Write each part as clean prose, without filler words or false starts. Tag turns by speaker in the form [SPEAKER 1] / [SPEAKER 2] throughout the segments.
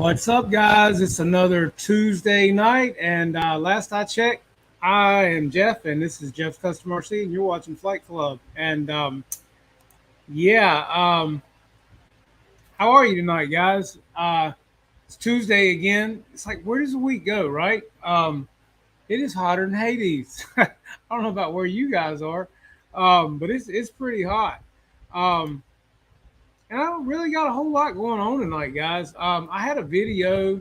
[SPEAKER 1] What's up, guys? It's another Tuesday night, and last I checked, I am Jeff, and this is Jeff's Custom RC, and you're watching Flight Club. And yeah, how are you tonight, guys? It's Tuesday again. It's like, where does the week go, right? It is hotter than Hades. I don't know about where you guys are, but it's pretty hot. Um, and I don't really got a whole lot going on tonight, guys. I had a video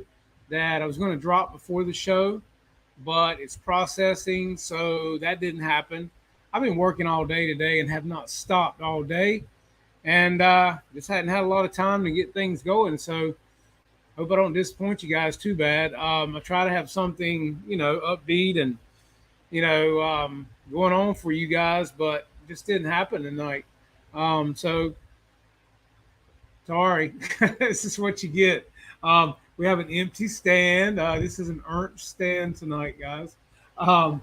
[SPEAKER 1] that I was going to drop before the show, but it's processing, so that didn't happen. I've been working all day today and have not stopped all day, and just hadn't had a lot of time to get things going. So hope I don't disappoint you guys too bad. I try to have something, upbeat and going on for you guys, but it just didn't happen tonight. So sorry, this is what you get. We have an empty stand. This is an Ernst stand tonight, guys. Um,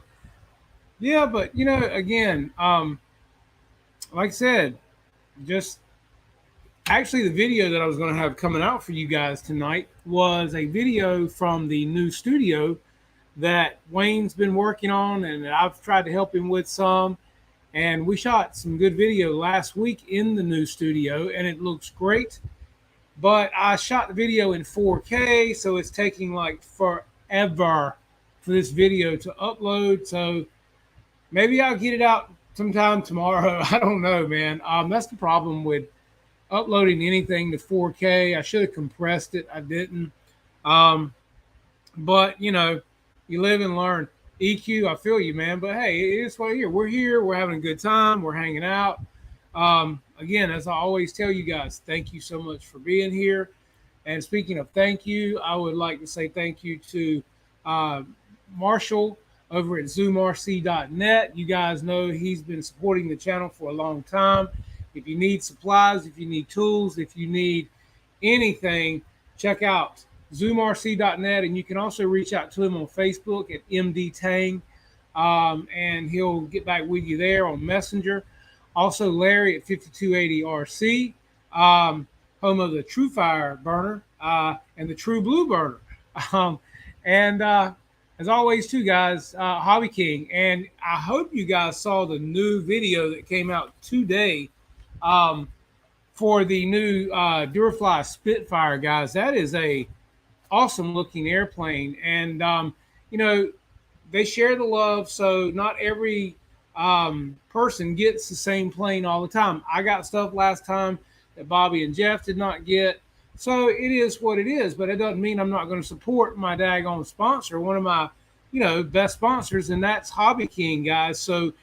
[SPEAKER 1] yeah, but again, like I said, just actually the video that I was going to have coming out for you guys tonight was a video from the new studio that Wayne's been working on, and I've tried to help him with some. And we shot some good video last week in the new studio, and it looks great. But I shot the video in 4K, so it's taking like forever for this video to upload. So maybe I'll get it out sometime tomorrow. I don't know, man. That's the problem with uploading anything to 4K. I should have compressed it. I didn't. But you live and learn. EQ, I feel you, man. But hey, it is what here. We're here. We're having a good time. We're hanging out. Again, as I always tell you guys, thank you so much for being here. And speaking of thank you, I would like to say thank you to Marshall over at ZoomRC.net. You guys know he's been supporting the channel for a long time. If you need supplies, if you need tools, if you need anything, check out ZoomRC.net. And you can also reach out to him on Facebook at MD Tang, and he'll get back with you there on Messenger. Also, Larry at 5280 RC, home of the True Fire burner and the True Blue burner. And as always, too, guys, Hobby King. And I hope you guys saw the new video that came out today for the new Durafly Spitfire, guys. That is a awesome looking airplane. And, they share the love. So not every person gets the same plane all the time. I got stuff last time that Bobby and Jeff did not get. So it is what it is, but it doesn't mean I'm not going to support my daggone sponsor, one of my, best sponsors, and that's Hobby King, guys. So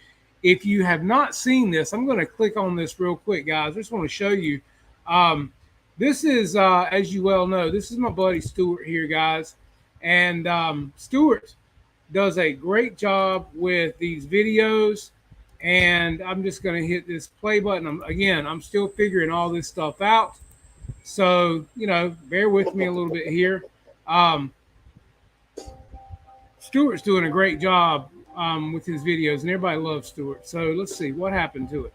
[SPEAKER 1] if you have not seen this, I'm going to click on this real quick, guys. I just want to show you. This is, as you well know, this is my buddy Stuart here, guys. And Stuart does a great job with these videos, and I'm just going to hit this play button. I'm still figuring all this stuff out, so bear with me a little bit here. Stuart's doing a great job with his videos, and everybody loves Stuart. So let's see what happened to it.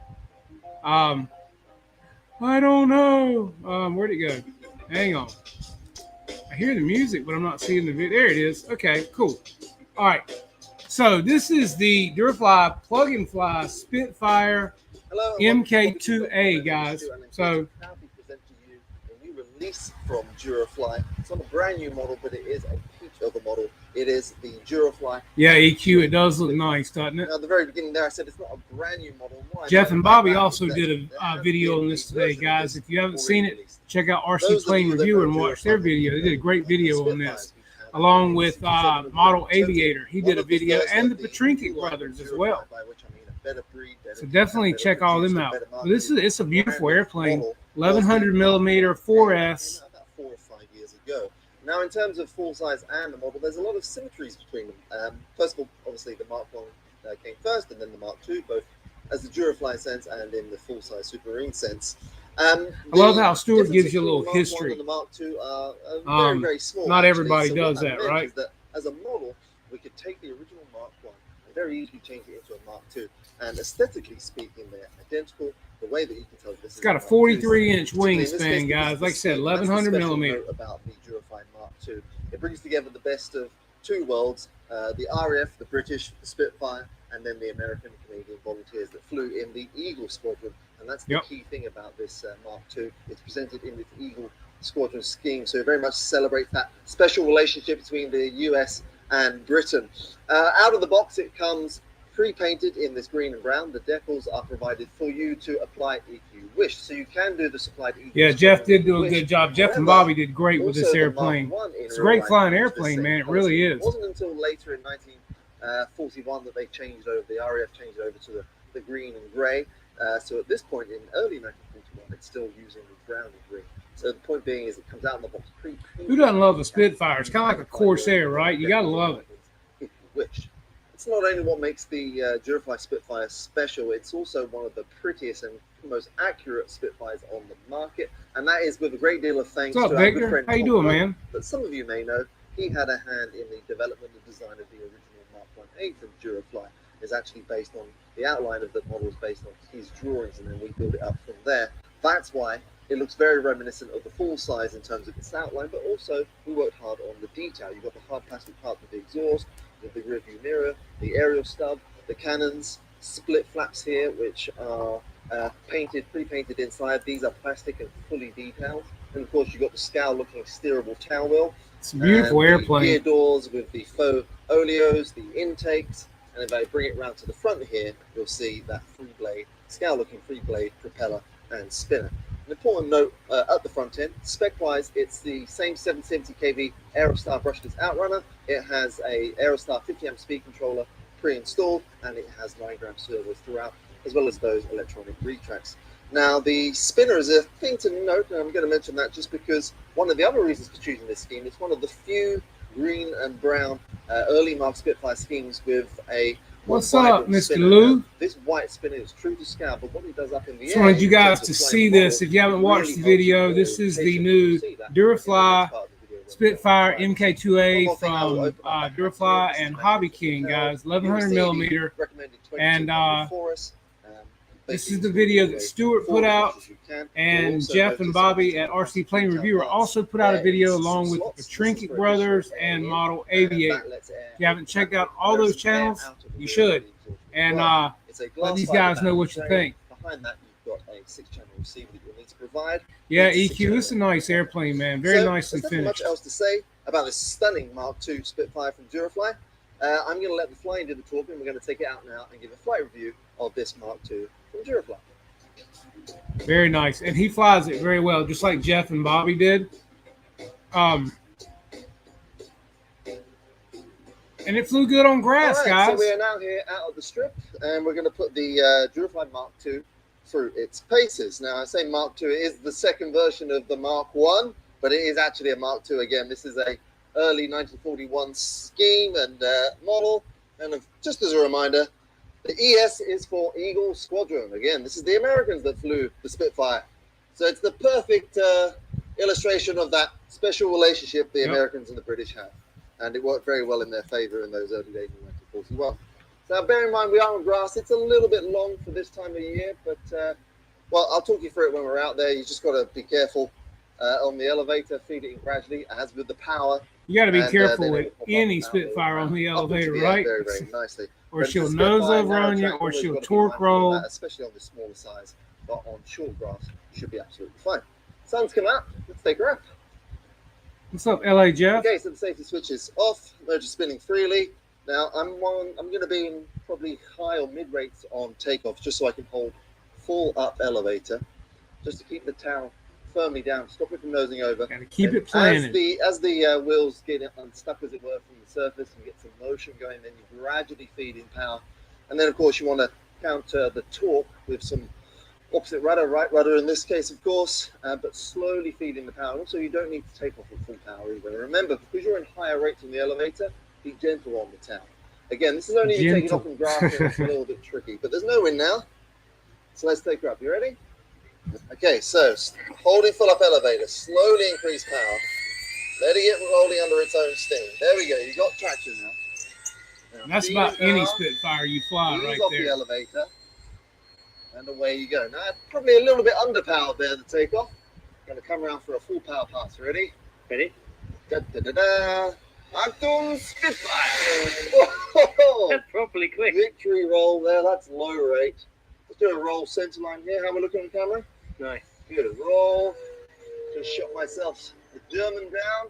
[SPEAKER 1] I don't know. Where'd it go? Hang on. I hear the music, but I'm not seeing the video. There it is. Okay, cool. All right, so this is the Durafly Plug and Fly Spitfire MK2A, guys. So
[SPEAKER 2] proudly present to you a new release from Durafly. It's not a brand new model, but it is a peach of a model. It is the Durafly.
[SPEAKER 1] Yeah, EQ, it does look nice, doesn't it?
[SPEAKER 2] Now, at the very beginning there, I said it's not a brand new model.
[SPEAKER 1] Jeff and Bobby also did a video on this today, guys. If you haven't seen it, check out RC Plane Review and watch their video. They did a great video on this, along with Model Aviator. He did a video, and the Petrinket brothers as well. So definitely check all them out. But it's a beautiful airplane, 1100 millimeter 4S.
[SPEAKER 2] About 4 or 5 years ago. Now, in terms of full size and the model, there's a lot of symmetries between them. First of all, obviously the Mark 1 came first, and then the Mark 2, both as the Durafly sense and in the full size Supermarine sense.
[SPEAKER 1] I love how Stuart gives you a little history.
[SPEAKER 2] The Mark II are very, very small.
[SPEAKER 1] Not everybody does that, right?
[SPEAKER 2] That as a model, we could take the original Mark 1 and very easily change it into a Mark II. And aesthetically speaking, they're identical. The way that you can tell this
[SPEAKER 1] It's got a 43-inch wingspan, guys. Like I said, 1,100 millimeter.
[SPEAKER 2] About the Durafly Mark II, it brings together the best of two worlds: the RAF, the British, the Spitfire, and then the American and Canadian volunteers that flew in the Eagle Squadron. And that's the key thing about this Mark II. It's presented in this Eagle Squadron scheme, so it very much celebrates that special relationship between the US and Britain. Out of the box, it comes pre-painted in this green and brown. The decals are provided for you to apply if you wish, so you can do the supplied.
[SPEAKER 1] Yeah, Jeff did do a good job. Jeff and Bobby did great with this airplane. It's a great flying airplane, man. It really is.
[SPEAKER 2] It wasn't until later in 1941 that they changed over. The RAF changed over to the green and grey. So at this point in early 1941, it's still using the brown and green. So the point being is it comes out in the box pre-painted.
[SPEAKER 1] Who doesn't love a Spitfire? It's kind of like a Corsair, right? You got to love it.
[SPEAKER 2] If you wish. It's not only what makes the Durafly Spitfire special, it's also one of the prettiest and most accurate Spitfires on the market, and that is with a great deal of thanks
[SPEAKER 1] to our good friend. How you doing, man?
[SPEAKER 2] But some of you may know he had a hand in the development and design of the original Mark 1A from Durafly. It's actually based on the outline of the model is based on his drawings, and then we build it up from there. That's why it looks very reminiscent of the full size in terms of its outline, but also we worked hard on the detail. You've got the hard plastic part of the exhaust, the rear view mirror, the aerial stub, the cannons, split flaps here, which are pre-painted inside. These are plastic and fully detailed. And of course, you've got the scow-looking steerable tail wheel.
[SPEAKER 1] It's a beautiful airplane.
[SPEAKER 2] The gear doors with the faux oleos, the intakes. And if I bring it round to the front here, you'll see that free-blade, scow-looking free-blade propeller and spinner. An important note at the front end, spec-wise, it's the same 770 kV Aerostar brushless outrunner. It has a Aerostar 50 amp speed controller pre-installed, and it has 9-gram servos throughout, as well as those electronic retracts. Now, the spinner is a thing to note, and I'm going to mention that just because one of the other reasons for choosing this scheme, it's one of the few green and brown early Mark Spitfire schemes with a
[SPEAKER 1] What's up, Mr. Lou?
[SPEAKER 2] This white spinner is true to scale, but what it does up in the air...
[SPEAKER 1] Just wanted you guys to see this. If you haven't watched the video, this is the new Durafly Spitfire MK2A from Durafly and Hobby King, guys. 1100 millimeter. And this is the video that Stuart put out, and Jeff and Bobby at RC Plane Reviewer also put out a video along with the Trinket Brothers and Model Aviator. If you haven't checked out all those channels, you should. And let these guys know what you think.
[SPEAKER 2] Behind that, you've got a 6-channel receiver that you'll need to provide.
[SPEAKER 1] Yeah, EQ, this is a nice airplane, man. Very nicely finished.
[SPEAKER 2] There's not much else to say about this stunning Mark II Spitfire from Durafly. I'm going to let the flying do the talking. We're going to take it out now and give a flight review of this Mark II from Durafly.
[SPEAKER 1] Very nice. And he flies it very well, just like Jeff and Bobby did. And it flew good on grass, guys.
[SPEAKER 2] So we are now here out of the strip, and we're going to put the Durafly Mark II through its paces. Now, I say Mark II, it is the second version of the Mark I, but it is actually a Mark II. Again, this is a early 1941 scheme and model. And just as a reminder, the ES is for Eagle Squadron. Again, this is the Americans that flew the Spitfire. So it's the perfect illustration of that special relationship the Americans and the British have. And it worked very well in their favor in those early days in 1941. So now bear in mind, we are on grass. It's a little bit long for this time of year, but, well, I'll talk you through it when we're out there. You just got to be careful on the elevator, feed it in gradually, as with the power.
[SPEAKER 1] You got to be careful with any Spitfire on the elevator, right?
[SPEAKER 2] Very, very nicely.
[SPEAKER 1] Or she'll nose over on you, or she'll torque roll.
[SPEAKER 2] Especially on the smaller size, but on short grass, you should be absolutely fine. Sun's come out. Let's take her up.
[SPEAKER 1] What's up, LA Jeff?
[SPEAKER 2] Okay, so the safety switch is off. Motor spinning freely. Now I'm going to be in probably high or mid rates on takeoff, just so I can hold full up elevator, just to keep the tail firmly down, stop it from nosing over.
[SPEAKER 1] Gotta keep it planted.
[SPEAKER 2] As the wheels get unstuck, as it were, from the surface and get some motion going, then you gradually feed in power. And then, of course, you want to counter the torque with some opposite rudder, right rudder in this case, of course, but slowly feeding the power. Also, you don't need to take off at full power either. Remember, because you're in higher rates on the elevator, be gentle on the tail. Again, this is only if you take it off from grass, and it's a little bit tricky. But there's no wind now, so let's take her up. You ready? Okay, so holding full up elevator, slowly increase power, letting it rolling under its own steam. There we go, you got traction now. Now,
[SPEAKER 1] That's
[SPEAKER 2] feet
[SPEAKER 1] about any
[SPEAKER 2] down,
[SPEAKER 1] Spitfire you fly
[SPEAKER 2] ease
[SPEAKER 1] right
[SPEAKER 2] off the
[SPEAKER 1] there.
[SPEAKER 2] elevator, and away you go. Now, probably a little bit underpowered there, the takeoff. Going to come around for a full power pass. Ready?
[SPEAKER 3] Ready?
[SPEAKER 2] Da, da, da, da. Achtung, Spitfire! Whoa!
[SPEAKER 3] That's properly quick.
[SPEAKER 2] Victory roll there, that's low rate. Let's do a roll center line here. How are we looking on camera?
[SPEAKER 3] Nice.
[SPEAKER 2] Good. Roll. Just shot myself the German down.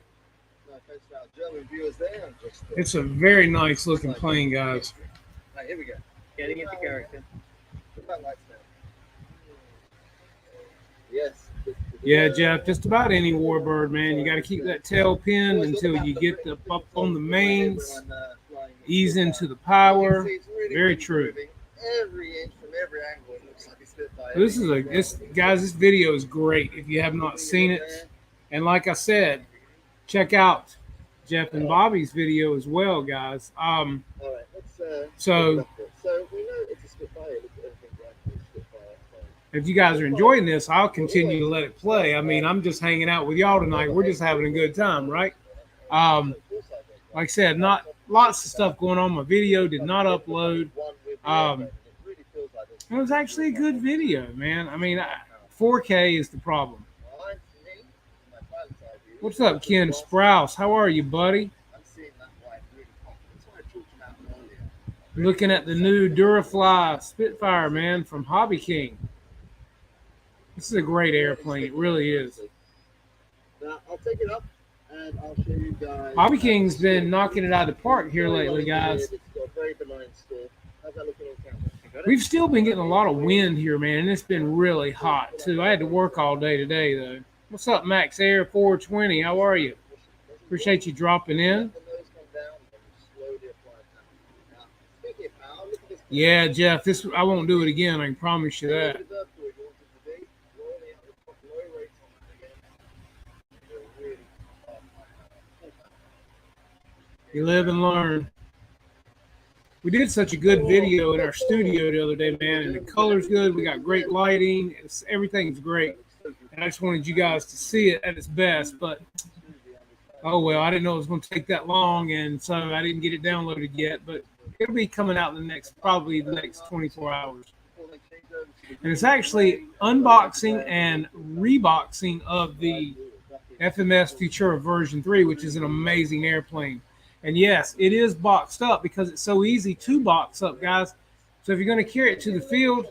[SPEAKER 2] No offense to our German viewers there. I'm just,
[SPEAKER 1] It's a very nice looking plane, guys.
[SPEAKER 2] Right, here we go.
[SPEAKER 3] Getting into character.
[SPEAKER 2] Put that lights down. Yes.
[SPEAKER 1] Yeah, Jeff, just about any Warbird, man. You got to keep that tail pinned until you get up on the mains, ease into the power. Very true.
[SPEAKER 2] Every inch from every angle, it looks like a Spitfire.
[SPEAKER 1] This video is great if you have not seen it. And like I said, check out Jeff and Bobby's video as well, guys.
[SPEAKER 2] All right, let's,
[SPEAKER 1] So
[SPEAKER 2] we know it's a Spitfire. Look at everything right. It's a Spitfire.
[SPEAKER 1] if you guys are enjoying this, I'll continue to let it play. I mean, I'm just hanging out with y'all tonight. We're just having a good time, right? Like I said, not lots of stuff going on. My video did not upload. It was actually a good video, man. I mean, 4K is the problem. What's up, Ken Sprouse? How are you, buddy? Looking at the new Durafly Spitfire, man, from Hobby King. This is a great airplane. It really is.
[SPEAKER 2] Now, I'll take it up and I'll show you guys.
[SPEAKER 1] Hobby King's been knocking it out of the park here lately, guys.
[SPEAKER 2] It's got a very benign still. How's that looking on camera?
[SPEAKER 1] We've still been getting a lot of wind here, man, and it's been really hot, too. I had to work all day today, though. What's up, Max Air 420? How are you? Appreciate you dropping in. Yeah, Jeff, I won't do it again. I can promise you that. You live and learn. We did such a good video in our studio the other day, man, and the color's good. We got great lighting. Everything's great. And I just wanted you guys to see it at its best. But, oh, well, I didn't know it was going to take that long, and so I didn't get it downloaded yet. But it'll be coming out probably the next 24 hours. And it's actually unboxing and reboxing of the FMS Futura version 3, which is an amazing airplane. And yes, it is boxed up because it's so easy to box up, guys. So if you're going to carry it to the field,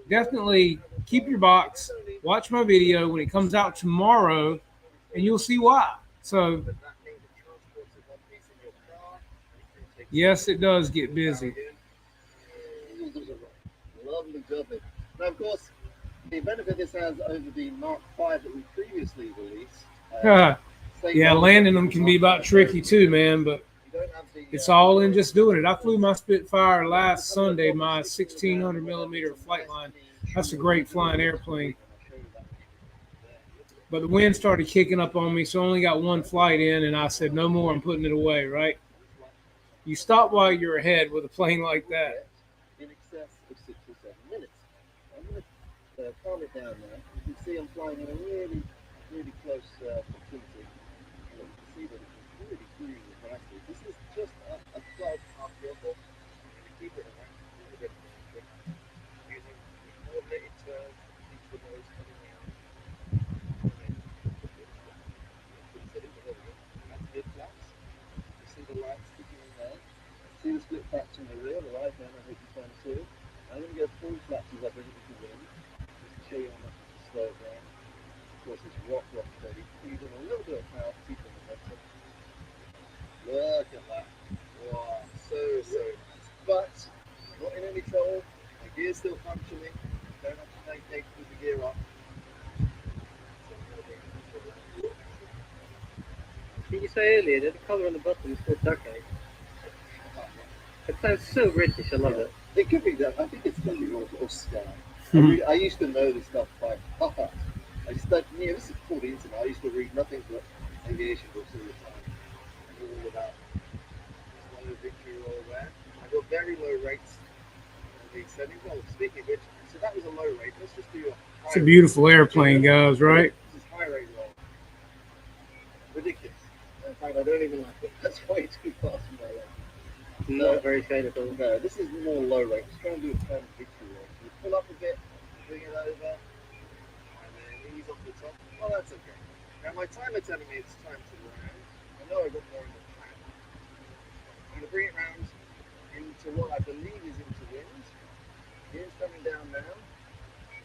[SPEAKER 1] definitely keep your box. Watch my video when it comes out tomorrow, and you'll see why. So, yes, it does get busy.
[SPEAKER 2] Lovely job. Now, of course, the benefit this has over the Mark V that we previously released.
[SPEAKER 1] Yeah, landing them can be about tricky too, man, but it's all in just doing it. I flew my Spitfire last Sunday, my 1600 millimeter flight line. That's a great flying airplane. But the wind started kicking up on me, so I only got one flight in, and I said, no more, I'm putting it away, right? You stop while you're ahead with a plane like that.
[SPEAKER 2] In excess of 6 or 7 minutes. I'm going to calm it down now. You can see I'm flying in a really, really close proximity. You can see that it's really cruising nicely. This is just a club after a ball. Keep it around. Using coordinated turns, keep the nose coming out. That's mid flaps. You see the light sticking in there. See the split flaps in the rear, the right hand, I hope you can too. I'm going to go full flaps as I bring it to the wind, just to show you how much it's slow down. Of course, it's rock steady. Using a little bit of power to keep the momentum. Look at that. Wow, so nice. But, not in any trouble. My gear's still functioning. Don't have to take with the gear up.
[SPEAKER 3] Did you say earlier that the colour on the bottom is called duck egg? It sounds so British, I love it.
[SPEAKER 2] It could be that. I think it's going to be or sky. I used to know this stuff by heart. I studied, this is before the internet. I used to read nothing but aviation books all the time. All about slow victory roll there. I got very low rates in these settings. Oh, speaking of which, so that was a low rate. Let's just do a high
[SPEAKER 1] It's a beautiful airplane, guys, right?
[SPEAKER 2] This is high rate roll. Ridiculous. In fact, I don't even like it. That's way too fast for my life.
[SPEAKER 3] Not very straight at all.
[SPEAKER 2] No, this is more low rate. Just try and do a turn victory roll. So you pull up a bit, bring it over, and then ease off the top. Oh, that's okay. Now my timer telling me it's time to land. I know I got more in the plan. I'm going to bring it round into what I believe is into wind. The wind's coming down now.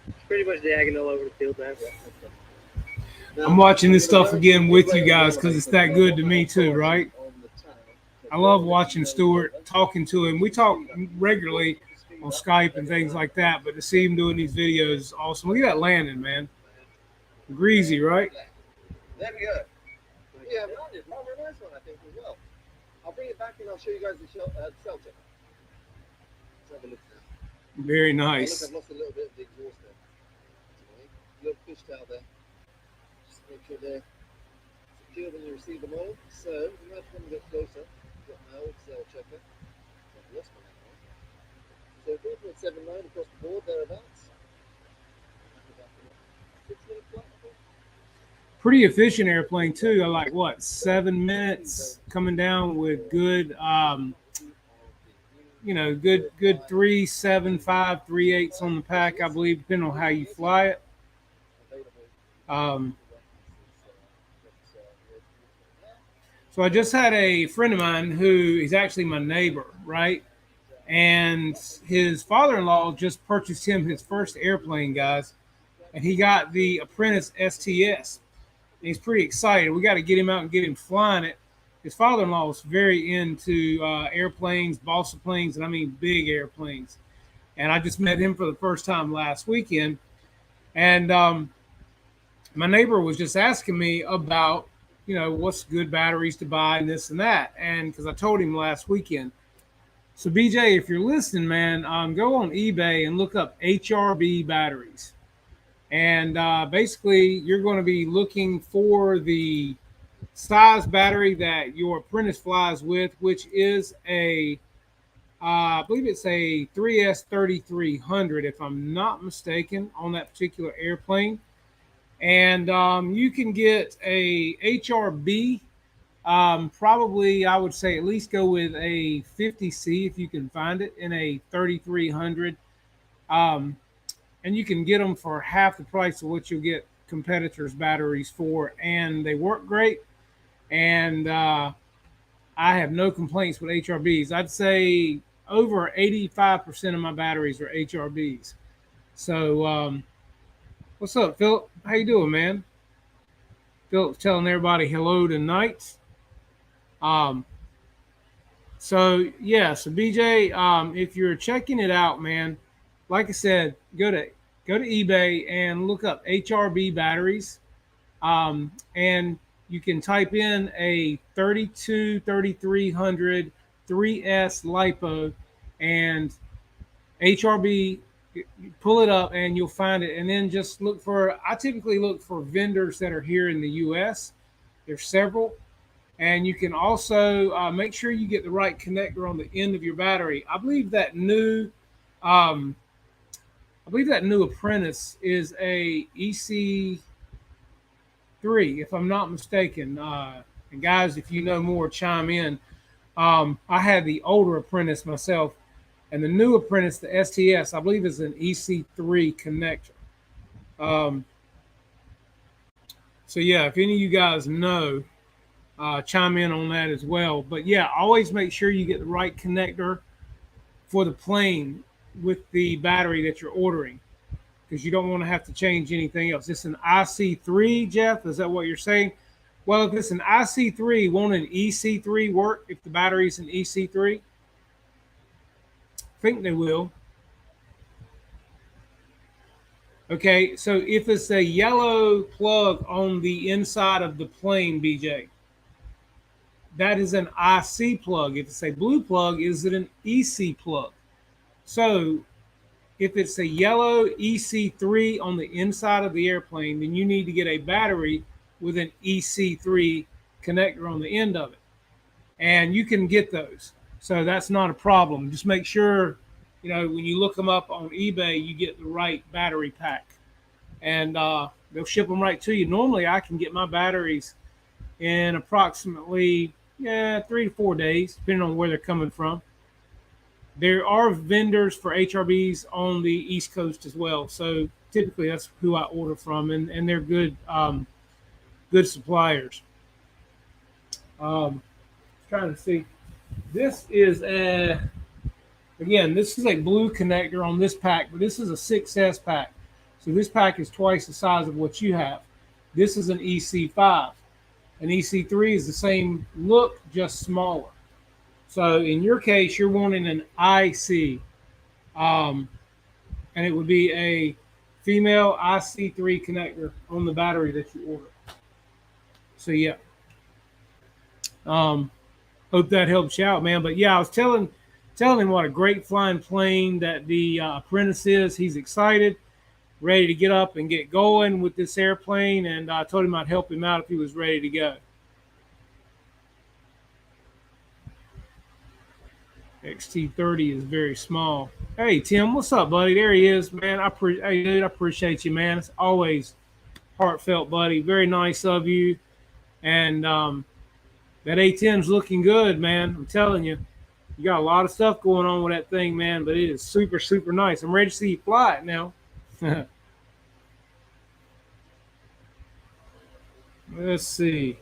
[SPEAKER 3] It's pretty much diagonal over the field now.
[SPEAKER 1] I'm watching this stuff again with you guys because it's that good to me too, right? I love watching Stuart, talking to him. We talk regularly on Skype and things like that, but to see him doing these videos is awesome. Look at that landing, man. Greasy, right?
[SPEAKER 2] There we go. Yeah, landed. Rather a nice one, I think, as well. I'll bring it back and I'll show you guys the cell check. Let's have a look now.
[SPEAKER 1] Very
[SPEAKER 2] Oh,
[SPEAKER 1] nice.
[SPEAKER 2] look, I've lost a little bit of the exhaust there. Little fishtail there. Just make sure they're secure when you receive them all. So, you might come a bit closer. Got my old cell checker. I've lost my one. So 3.79 across the board, thereabouts. 6-minute flight, I think.
[SPEAKER 1] Pretty efficient airplane too. I like what 7 minutes coming down with good, good 3.75, 3.8 on the pack, I believe, depending on how you fly it. So I just had a friend of mine who is actually my neighbor, right? And his father-in-law just purchased him his first airplane, guys. And he got the Apprentice STS. And he's pretty excited. We got to get him out and get him flying it. His father-in-law is very into airplanes, balsa planes, and I mean big airplanes. And I just met him for the first time last weekend. And my neighbor was just asking me about, what's good batteries to buy and this and that. And because I told him last weekend. So BJ, if you're listening, man, go on eBay and look up HRB batteries. And basically, you're going to be looking for the size battery that your Apprentice flies with, which is I believe it's a 3S 3300, if I'm not mistaken, on that particular airplane. And you can get a HRB. Probably, I would say at least go with a 50C if you can find it in a 3300. And you can get them for half the price of what you'll get competitors' batteries for, and they work great. And I have no complaints with HRBs. I'd say over 85% of my batteries are HRBs. So, what's up, Philip? How you doing, man? Philip's telling everybody hello tonight. So BJ, if you're checking it out, man, like I said, go to eBay and look up HRB batteries, and you can type in a 3300 3S LiPo and HRB. Pull it up and you'll find it, and then just I typically look for vendors that are here in the U.S. There's several. And you can also make sure you get the right connector on the end of your battery. I believe that new Apprentice is a EC3, if I'm not mistaken. And guys, if you know more, chime in. I had the older Apprentice myself, and the new Apprentice, the STS, I believe is an EC3 connector. So yeah, if any of you guys know, chime in on that as well. But yeah, always make sure you get the right connector for the plane with the battery that you're ordering, because you don't want to have to change anything else. It's an IC3, Jeff? Is that what you're saying? Well, if it's an IC3, won't an EC3 work if the battery's an EC3? I think they will. Okay, so if it's a yellow plug on the inside of the plane, BJ, that is an IC plug. If it's a blue plug, is it an EC plug? So if it's a yellow EC3 on the inside of the airplane, then you need to get a battery with an EC3 connector on the end of it. And you can get those. So that's not a problem. Just make sure, when you look them up on eBay, you get the right battery pack. And they'll ship them right to you. Normally, I can get my batteries in approximately 3 to 4 days, depending on where they're coming from. There are vendors for HRBs on the East Coast as well. So typically that's who I order from, and they're good good suppliers. Trying to see. This is a Again, this is a blue connector on this pack, but this is a 6S pack. So this pack is twice the size of what you have. This is an EC5. An EC3 is the same look, just smaller. So in your case, you're wanting an IC, and it would be a female IC3 connector on the battery that you order. So yeah, hope that helps you out, man. But yeah, I was telling him what a great flying plane that the apprentice is. He's excited, ready to get up and get going with this airplane, and I told him I'd help him out if he was ready to go. XT30 is very small. Hey, Tim, what's up, buddy? There he is, man. Hey, dude, I appreciate you, man. It's always heartfelt, buddy. Very nice of you. And that A10's looking good, man. I'm telling you. You got a lot of stuff going on with that thing, man, but it is super, super nice. I'm ready to see you fly it now. Let's see.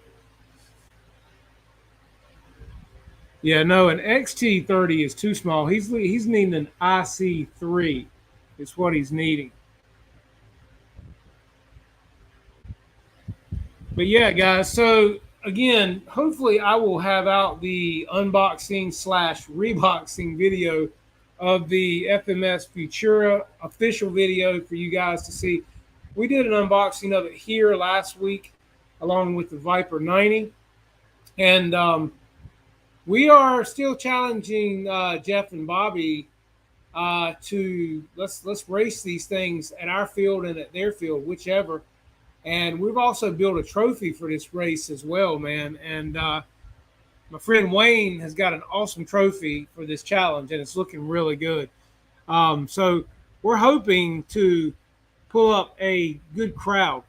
[SPEAKER 1] Yeah, no, an XT30 is too small. He's needing an IC3. It's what he's needing. But yeah, guys, so again, hopefully I will have out the unboxing / reboxing video of the FMS Futura official video for you guys to see. We did an unboxing of it here last week along with the Viper 90. And we are still challenging Jeff and Bobby to let's race these things at our field and at their field, whichever. And we've also built a trophy for this race as well, man. And my friend Wayne has got an awesome trophy for this challenge, and it's looking really good. So we're hoping to pull up a good crowd.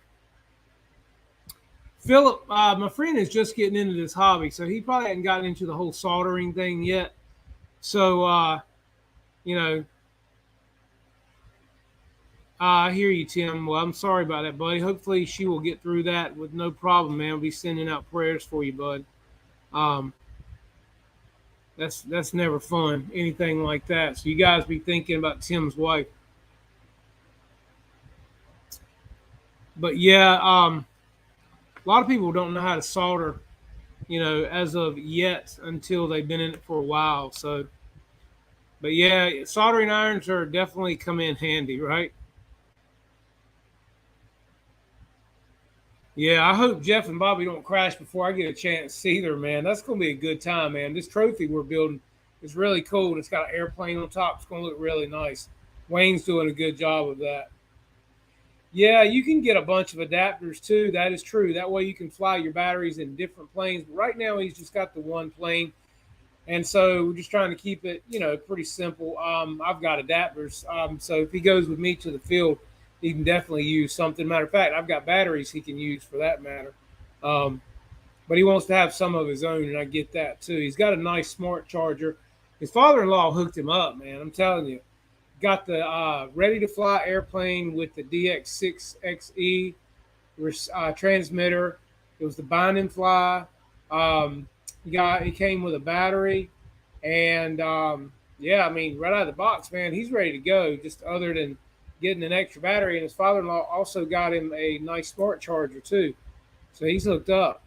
[SPEAKER 1] Philip, my friend is just getting into this hobby, so he probably hadn't gotten into the whole soldering thing yet. So, you know, I hear you, Tim. Well, I'm sorry about that, buddy. Hopefully she will get through that with no problem, man. We'll be sending out prayers for you, bud. That's never fun, anything like that. So you guys be thinking about Tim's wife. But yeah, a lot of people don't know how to solder, you know, as of yet until they've been in it for a while. So, but yeah, soldering irons are definitely come in handy, right? Yeah, I hope Jeff and Bobby don't crash before I get a chance to see them, man. That's going to be a good time, man. This trophy we're building is really cool. It's got an airplane on top. It's going to look really nice. Wayne's doing a good job of that. Yeah, you can get a bunch of adapters too. That is true. That way you can fly your batteries in different planes. But right now he's just got the one plane. And so we're just trying to keep it, you know, pretty simple. I've got adapters. So if he goes with me to the field, he can definitely use something. Matter of fact, I've got batteries he can use for that matter. But he wants to have some of his own, and I get that too. He's got a nice smart charger. His father-in-law hooked him up, man. I'm telling you. Got the ready-to-fly airplane with the DX6XE transmitter. It was the bind and fly. It came with a battery. And, yeah, I mean, right out of the box, man, he's ready to go, just other than getting an extra battery. And his father-in-law also got him a nice smart charger, too. So he's hooked up.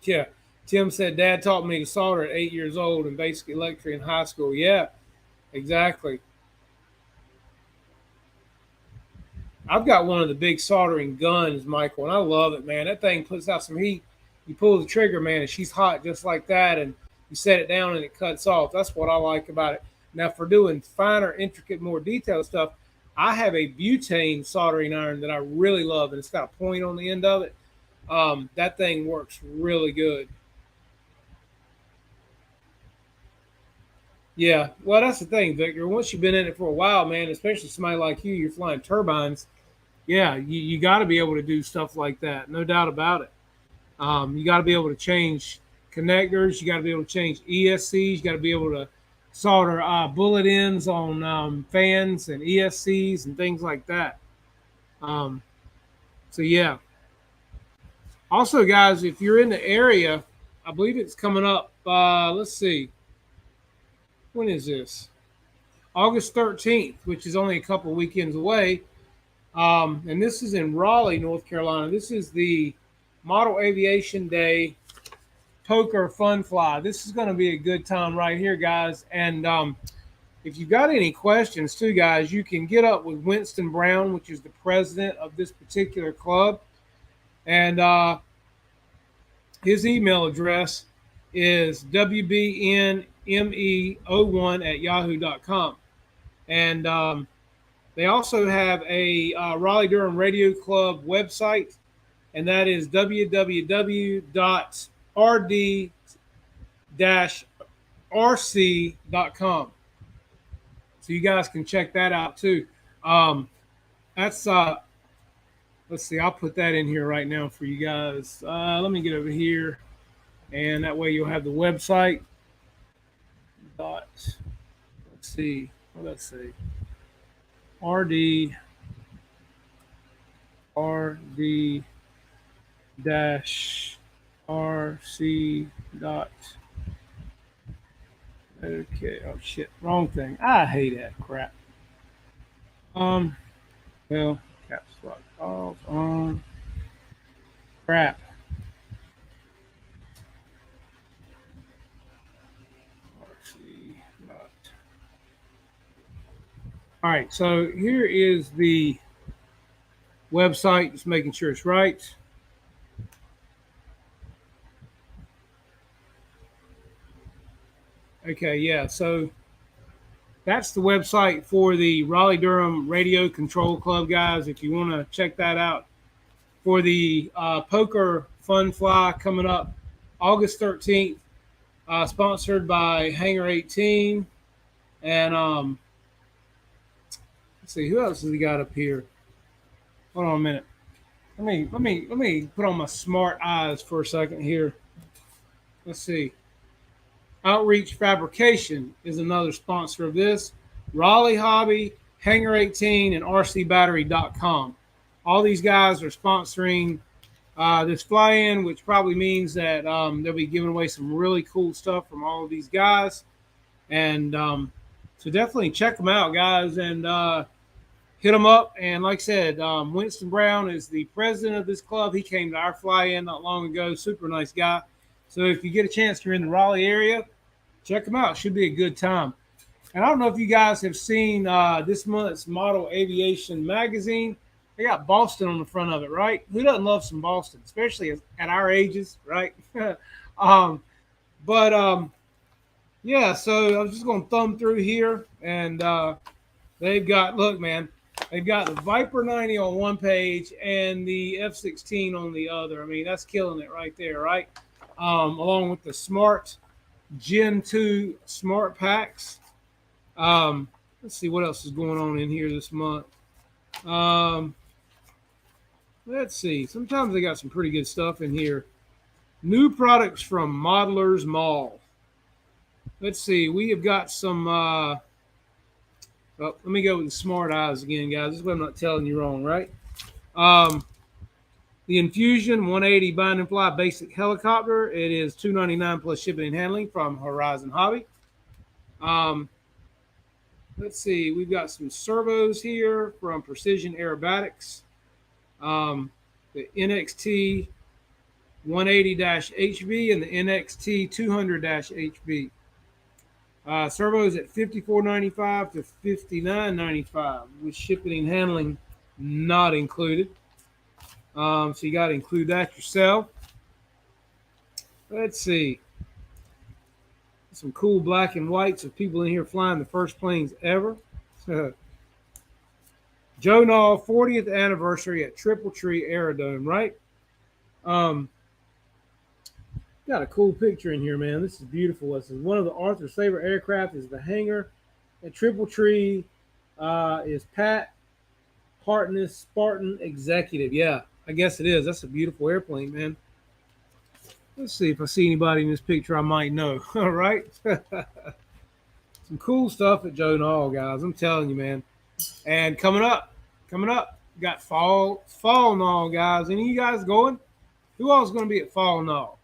[SPEAKER 1] Yeah. Tim said, Dad taught me to solder at 8 years old and basic electric in high school. Yeah. Exactly. I've got one of the big soldering guns, Michael, and I love it, man. That thing puts out some heat. You pull the trigger, man, and she's hot just like that, and you set it down and it cuts off. That's what I like about it. Now, for doing finer, intricate, more detailed stuff, I have a butane soldering iron that I really love, and it's got a point on the end of it. That thing works really good. Yeah, well, that's the thing, Victor. Once you've been in it for a while, man, especially somebody like you, you're flying turbines. Yeah, you got to be able to do stuff like that, no doubt about it. You got to be able to change connectors. You got to be able to change ESCs. You got to be able to solder bullet ends on fans and ESCs and things like that. So yeah. Also, guys, if you're in the area, I believe it's coming up. Let's see. When is this? August 13th, which is only a couple weekends away. And this is in Raleigh, North Carolina. This is the Model Aviation Day Poker Fun Fly. This is going to be a good time right here, guys. And if you've got any questions, too, guys, you can get up with Winston Brown, which is the president of this particular club. And his email address is wbnme01@yahoo.com. And they also have a Raleigh Durham Radio Club website, and that is www.rd-rc.com. So you guys can check that out too. That's let's see, I'll put that in here right now for you guys. Let me get over here, and that way you'll have the website. Let's see, what did I say? rd-rc dot. Okay, oh shit, wrong thing. I hate that crap. Well, caps lock off on. Crap. RC dot. All right, so here is the website, just making sure it's right. Okay, yeah, so that's the website for the Raleigh Durham Radio Control Club, guys. If you want to check that out for the Poker Fun Fly coming up August 13th, sponsored by Hangar 18. And let's see, who else has he got up here? Hold on a minute. Let me put on my smart eyes for a second here. Let's see. Outreach Fabrication is another sponsor of this. Raleigh Hobby, Hangar 18, and RCBattery.com. All these guys are sponsoring this fly-in, which probably means that they'll be giving away some really cool stuff from all of these guys. And so definitely check them out, guys, and hit them up. And like I said, Winston Brown is the president of this club. He came to our fly-in not long ago. Super nice guy. So if you get a chance, you're in the Raleigh area, check them out. Should be a good time. And I don't know if you guys have seen this month's Model Aviation magazine. They got Boston on the front of it, right? Who doesn't love some Boston, especially at our ages, right? Yeah, so I was just going to thumb through here, and they've got, look, man, they've got the Viper 90 on one page and the F-16 on the other. I mean, that's killing it right there, right? Along with the Smart Gen 2 Smart Packs. Let's see what else is going on in here this month. Let's see. Sometimes they got some pretty good stuff in here. New products from Modelers Mall. Let's see. We have got some. Let me go with the Smart Eyes again, guys. This way I'm not telling you wrong, right? The Infusion 180 Bind and Fly Basic Helicopter. It is $299 plus shipping and handling from Horizon Hobby. Let's see. We've got some servos here from Precision Aerobatics. The NXT 180-HB and the NXT 200-HB. Servos at $54.95 to $59.95 with shipping and handling not included. So you got to include that yourself. Let's see. Some cool black and whites of people in here flying the first planes ever. Joe Nall 40th anniversary at Triple Tree Aerodrome, right? Got a cool picture in here, man. This is beautiful. This is one of the Arthur's favorite aircraft is the hangar at Triple Tree. Is Pat Hartness Spartan Executive. Yeah, I guess it is. That's a beautiful airplane, man. Let's see if I see anybody in this picture I might know. All right. Some cool stuff at Joe Nall, guys. I'm telling you, man. And coming up, got fall Nall, guys. Any of you guys going? Who else is going to be at fall Nall?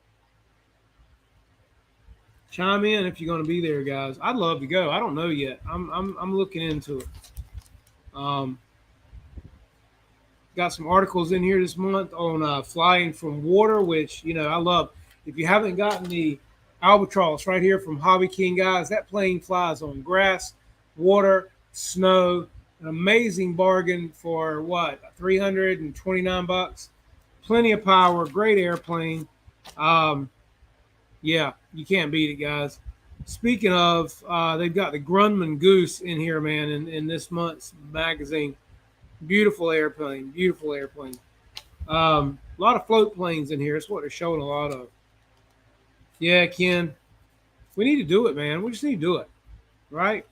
[SPEAKER 1] Chime in if you're going to be there, guys. I'd love to go. I don't know yet. I'm looking into it. Got some articles in here this month on flying from water, which I love. If you haven't gotten the Albatross right here from Hobby King, guys, that plane flies on grass, water, snow. An amazing bargain for what, $329. Plenty of power, great airplane. Yeah, you can't beat it, guys. Speaking of, they've got the Grumman Goose in here, man, in this month's magazine. Beautiful airplane, beautiful airplane. A lot of float planes in here. That's what they're showing a lot of. Yeah, Ken, we need to do it, man. We just need to do it, right?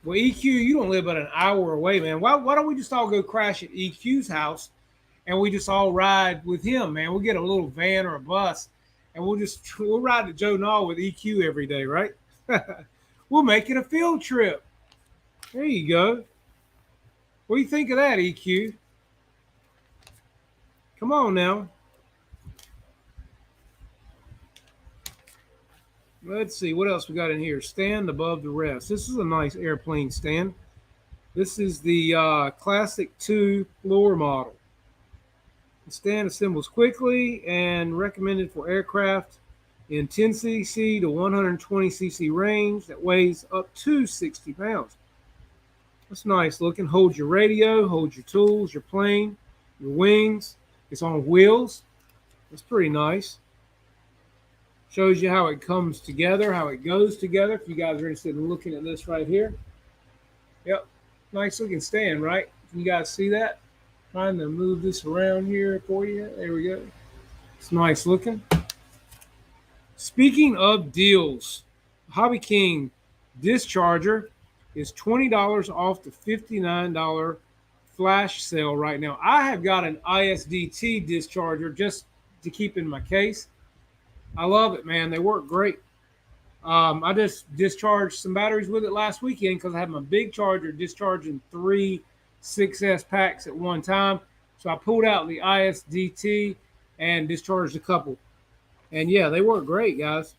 [SPEAKER 1] Well, EQ, you don't live but an hour away, man. Why don't we just all go crash at EQ's house and we just all ride with him, man? We'll get a little van or a bus and we'll ride to Joe Nall with EQ every day, right? We'll make it a field trip. There you go. What do you think of that, EQ? Come on now. Let's see what else we got in here. Stand above the rest. This is a nice airplane stand. This is the Classic 2 floor model. The stand assembles quickly and recommended for aircraft in 10 cc to 120 cc range that weighs up to 60 pounds. That's nice looking. Hold your radio, hold your tools, your plane, your wings. It's on wheels. That's pretty nice. Shows you how it comes together, how it goes together. If you guys are interested in looking at this right here. Yep. Nice looking stand, right? Can you guys see that? Trying to move this around here for you. There we go. It's nice looking. Speaking of deals, Hobby King Discharger is $20 off the $59 flash sale right now. I have got an ISDT discharger just to keep in my case. I love it, man. They work great. I just discharged some batteries with it last weekend because I had my big charger discharging 3 6S packs at one time. So I pulled out the ISDT and discharged a couple. And yeah, they work great, guys.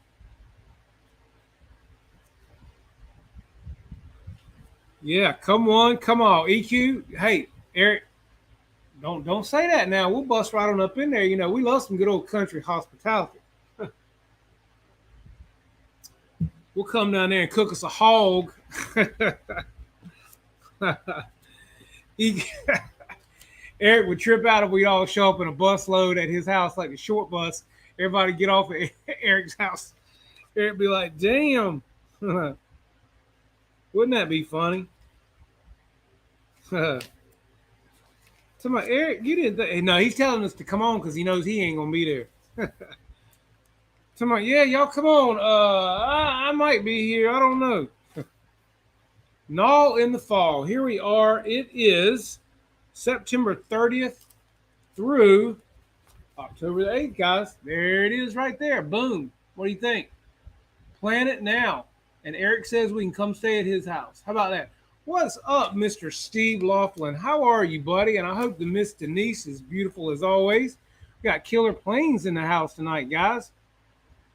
[SPEAKER 1] Yeah, come on. EQ. Hey, Eric, don't say that now. We'll bust right on up in there. We love some good old country hospitality. We'll come down there and cook us a hog. Eric would trip out if we all show up in a bus load at his house, like a short bus. Everybody get off at Eric's house. Eric be like, damn. Wouldn't that be funny? Somebody, Eric, you didn't. No, he's telling us to come on because he knows he ain't going to be there. Somebody, yeah, y'all come on. I might be here. I don't know. Nall in the fall. Here we are. It is September 30th through October the 8th, guys. There it is right there. Boom. What do you think? Plan it now. And Eric says we can come stay at his house. How about that? What's up, Mr. Steve Laughlin? How are you, buddy? And I hope the Miss Denise is beautiful as always. We got killer planes in the house tonight, guys.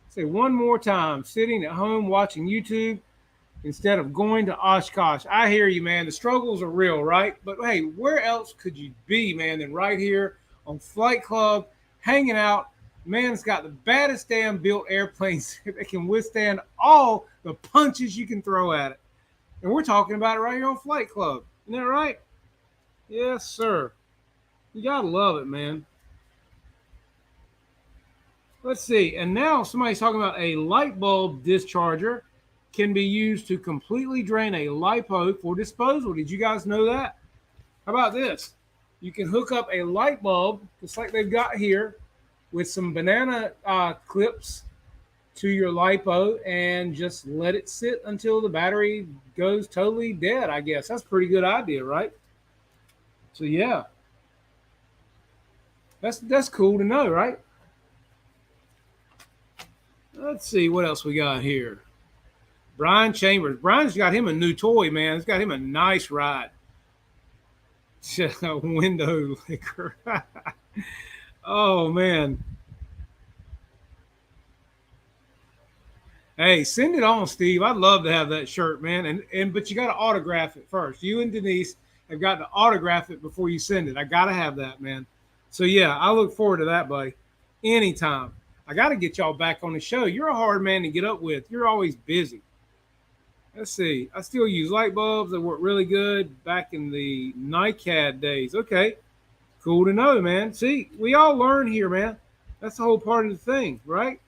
[SPEAKER 1] Say one more time, sitting at home watching YouTube instead of going to Oshkosh. I hear you, man. The struggles are real, right? But hey, where else could you be, man, than right here on Flight Club, hanging out? Man's got the baddest damn built airplanes that can withstand all the punches you can throw at it. And we're talking about it right here on Flight Club. Isn't that right? Yes, sir. You got to love it, man. Let's see. And now somebody's talking about a light bulb discharger can be used to completely drain a LiPo for disposal. Did you guys know that? How about this? You can hook up a light bulb, just like they've got here, with some banana clips to your LiPo and just let it sit until the battery goes totally dead, I guess. That's a pretty good idea, right? So, yeah. That's cool to know, right? Let's see what else we got here. Brian Chambers. Brian's got him a new toy, man. It's got him a nice ride. Window liquor. Oh man. Hey, send it on, Steve. I'd love to have that shirt, man. And but you got to autograph it first. You and Denise have got to autograph it before you send it. I got to have that, man. So yeah, I look forward to that, buddy. Anytime. I got to get y'all back on the show. You're a hard man to get up with. You're always busy. Let's see. I still use light bulbs that work really good back in the NICAD days. Okay. Cool to know, man. See, we all learn here, man. That's the whole part of the thing, right?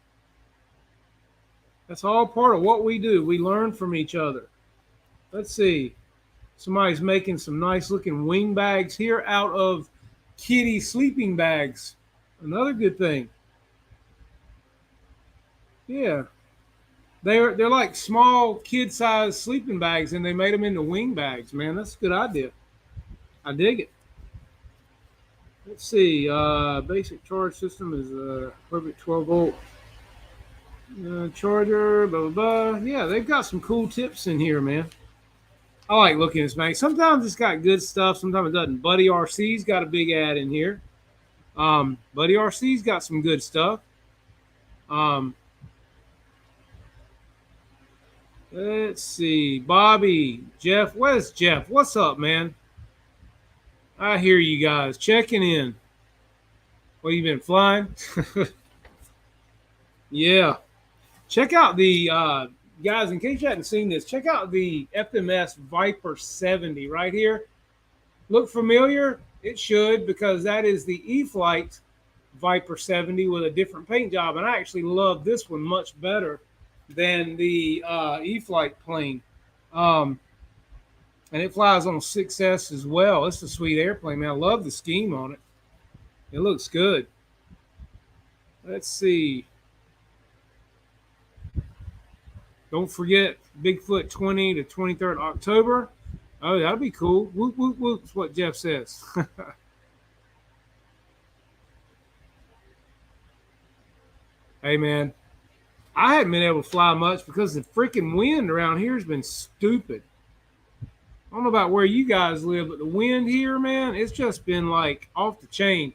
[SPEAKER 1] That's all part of what we do. We learn from each other. Let's see. Somebody's making some nice looking wing bags here out of kitty sleeping bags. Another good thing. Yeah. They're like small kid-sized sleeping bags, and they made them into wing bags. Man, that's a good idea. I dig it. Let's see. Basic charge system is perfect 12 volt charger. Blah blah blah. Yeah, they've got some cool tips in here, man. I like looking at this bag. Sometimes it's got good stuff. Sometimes it doesn't. Buddy RC's got a big ad in here. Buddy RC's got some good stuff. Um, Let's see. Bobby, Jeff. Where's Jeff? What's up, man? I hear you guys checking in. Well, you been flying? Yeah. Check out the guys, in case you hadn't seen this, check out the FMS Viper 70 right here. Look familiar? It should, because that is the E-Flite Viper 70 with a different paint job. And I actually love this one much better than the E-Flite plane. And it flies on 6S as well. It's a sweet airplane, man. I love the scheme on it. It looks good. Let's see. Don't forget Bigfoot 20 to 23rd October. Oh, that'll be cool. Whoop, whoop, whoop. That's what Jeff says. Hey, man. I haven't been able to fly much because the freaking wind around here has been stupid. I don't know about where you guys live, but the wind here, man, it's just been like off the chain.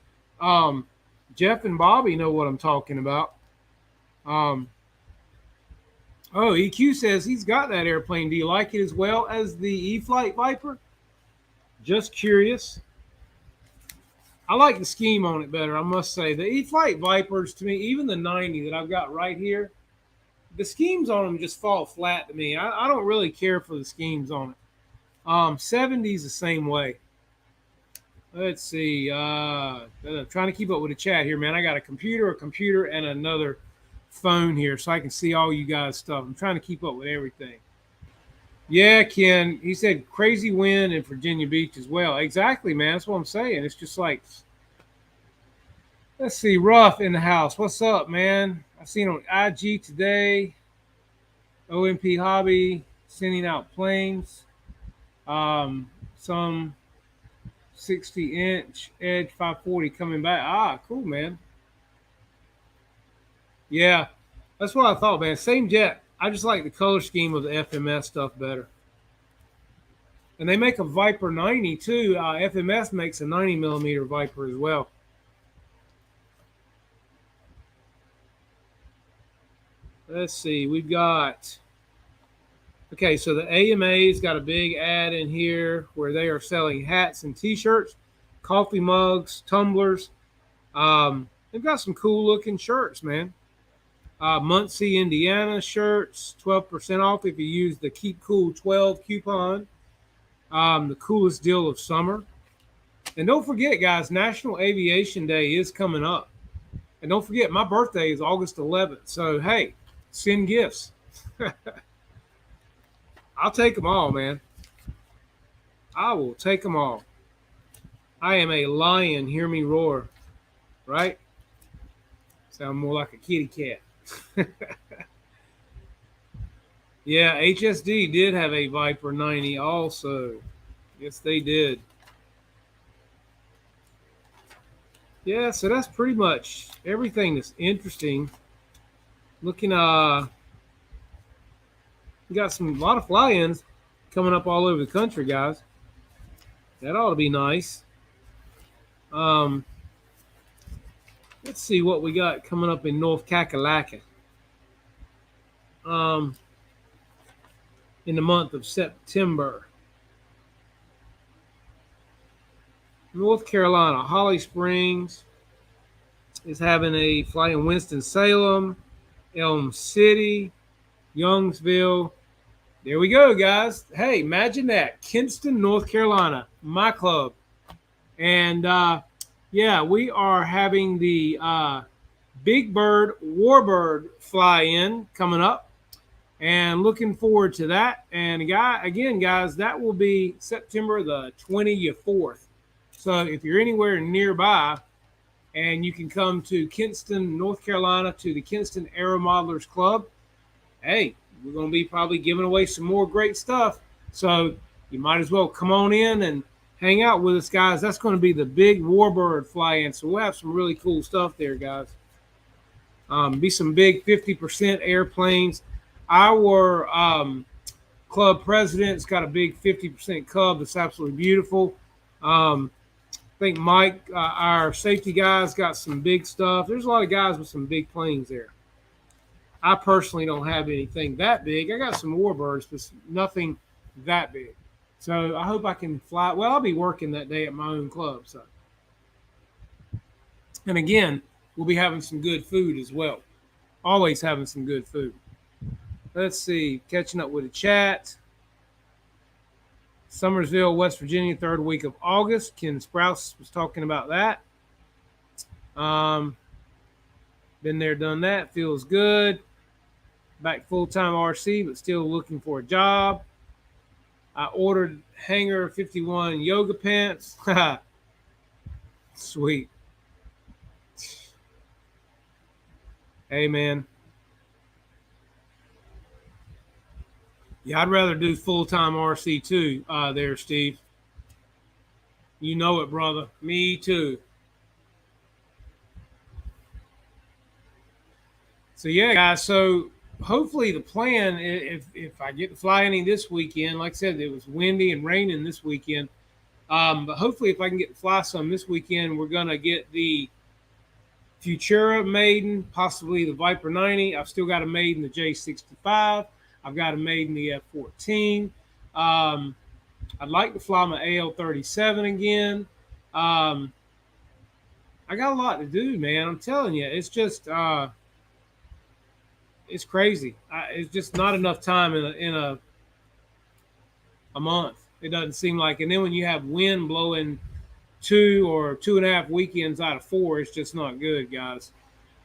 [SPEAKER 1] Jeff and Bobby know what I'm talking about. Oh, EQ says he's got that airplane. Do you like it as well as the E-Flite Viper? Just curious. I like the scheme on it better, I must say. The E-Flite Vipers, to me, even the 90 that I've got right here, the schemes on them just fall flat to me. I don't really care for the schemes on it. 70's the same way. Let's see. I'm trying to keep up with the chat here, man. I got a computer, and another phone here so I can see all you guys' stuff. I'm trying to keep up with everything. Yeah, Ken, he said crazy wind in Virginia Beach as well. Exactly, man. That's what I'm saying. It's just like, let's see, Ruff in the house. What's up, man? I seen on IG today, OMP Hobby sending out planes. Some 60-inch Edge 540 coming back. Ah, cool, man. Yeah, that's what I thought, man. Same jet. I just like the color scheme of the FMS stuff better. And they make a Viper 90 too. FMS makes a 90 millimeter Viper as well. Let's see. We've got. Okay, so the AMA's got a big ad in here where they are selling hats and T-shirts, coffee mugs, tumblers. They've got some cool looking shirts, man. Muncie, Indiana shirts, 12% off if you use the Keep Cool 12 coupon. The coolest deal of summer. And don't forget, guys, National Aviation Day is coming up. And don't forget, my birthday is August 11th. So, hey, send gifts. I'll take them all, man. I will take them all. I am a lion. Hear me roar. Right? Sound more like a kitty cat. Yeah, HSD did have a Viper 90 also. Yes, they did. Yeah, so that's pretty much everything that's interesting looking, we got a lot of fly-ins coming up all over the country, guys. That ought to be nice. Um, let's see what we got coming up in North Kakalaka. Um, in the month of September. North Carolina, Holly Springs is having a fly in Winston-Salem, Elm City, Youngsville. There we go, guys. Hey, imagine that. Kinston, North Carolina, my club. And yeah, we are having the Big Bird Warbird fly in coming up. And looking forward to that. And guys, that will be September the 24th. So if you're anywhere nearby and you can come to Kinston, North Carolina, to the Kinston Aero Modelers Club, hey, we're going to be probably giving away some more great stuff. So you might as well come on in and hang out with us, guys. That's going to be the Big Warbird fly-in. So we'll have some really cool stuff there, guys. Be some big 50% airplanes. Our club president's got a big 50% Cub that's absolutely beautiful. I think Mike, our safety guys, got some big stuff. There's a lot of guys with some big planes there. I personally don't have anything that big. I got some Warbirds, but nothing that big. So I hope I can fly. Well, I'll be working that day at my own club. So, and again, we'll be having some good food as well. Always having some good food. Let's see. Catching up with the chat. Summersville, West Virginia, third week of August. Ken Sprouse was talking about that. Been there, done that. Feels good. Back full-time RC, but still looking for a job. I ordered Hangar 51 yoga pants. Sweet. Hey, man. Yeah, I'd rather do full-time RC too, there, Steve. You know it, brother. Me too. So yeah, guys. So hopefully the plan, if I get to fly any this weekend, like I said, it was windy and raining this weekend. But hopefully, if I can get to fly some this weekend, we're gonna get the Futura maiden, possibly the Viper 90. I've still got a maiden, the J65. I've got a maiden, the F14. I'd like to fly my AL37 again. I got a lot to do, man. I'm telling you, it's just it's crazy. It's just not enough time in a month. It doesn't seem like. And then when you have wind blowing 2 or 2.5 weekends out of 4, it's just not good, guys.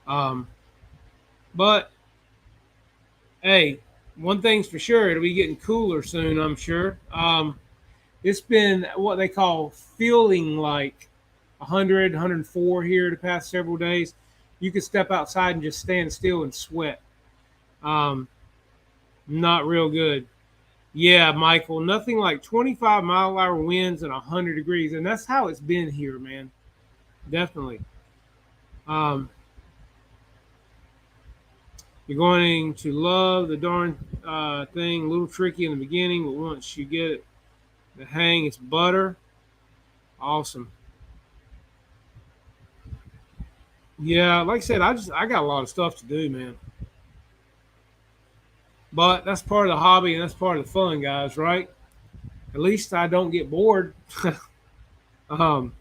[SPEAKER 1] But hey, one thing's for sure, it'll be getting cooler soon, I'm sure. It's been what they call feeling like 100, 104 here the past several days. You could step outside and just stand still and sweat. Not real good. Yeah, Michael, nothing like 25-mile-an-hour winds and 100 degrees. And that's how it's been here, man. Definitely. You're going to love the darn thing. A little tricky in the beginning, but once you get it, the hang, it's butter. Awesome. Yeah, like I said, I got a lot of stuff to do, man. But that's part of the hobby and that's part of the fun, guys, right? At least I don't get bored. um,